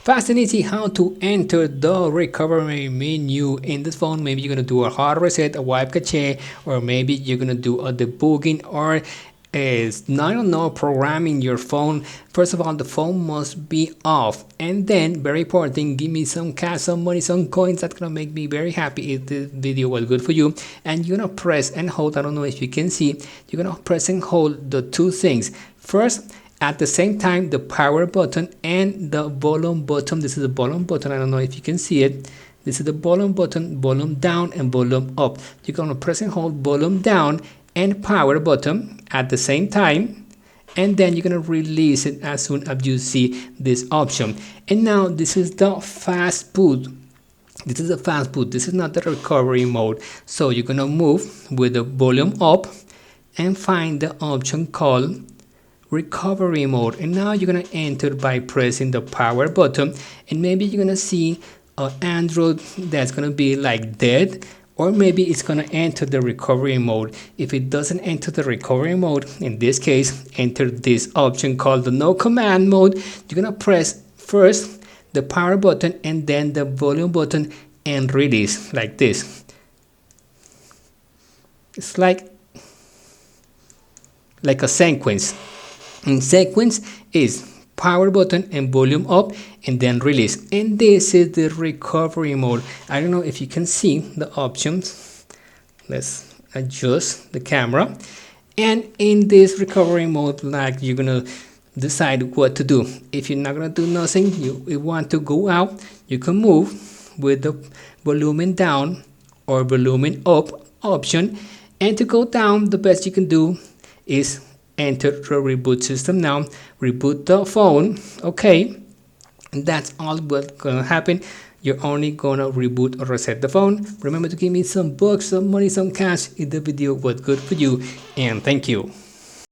Fast and easy how to enter the recovery menu in this phone. Maybe you're gonna do a hard reset, a wipe cache, or maybe you're gonna do a debugging, or I don't know, programming your phone. First of all, the phone must be off, and then very important thing, give me some cash, some money, some coins. That's gonna make me very happy if this video was good for you. And you're gonna press and hold, I don't know if you can see, you're gonna press and hold the two things first at the same time, the power button and the volume button. This is the volume button, I don't know if you can see it. This is the volume button, volume down and volume up. You're gonna press and hold volume down and power button at the same time, and then you're gonna release it as soon as you see this option. And now this is the fast boot. This is the fast boot. This is not the recovery mode. So you're gonna move with the volume up and find the option called recovery mode, and now you're gonna enter by pressing the power button, and maybe you're gonna see an Android that's gonna be like dead, or maybe it's gonna enter the recovery mode. If it doesn't enter the recovery mode, in this case, enter this option called the no command mode. You're gonna press first the power button and then the volume button and release like this. It's like a sequence. In sequence is power button and volume up and then release, and this is the recovery mode. I don't know if you can see the options. Let's adjust the camera, and in this recovery mode, like, you're gonna decide what to do. If you're not gonna do nothing, you want to go out, you can move with the volume down or volume up option, and to go down, the best you can do is enter the reboot system. Now reboot the phone. Okay, and that's all what's gonna happen. You're only gonna reboot or reset the phone. Remember to give me some bucks, some money, some cash if the video was good for you, and thank you.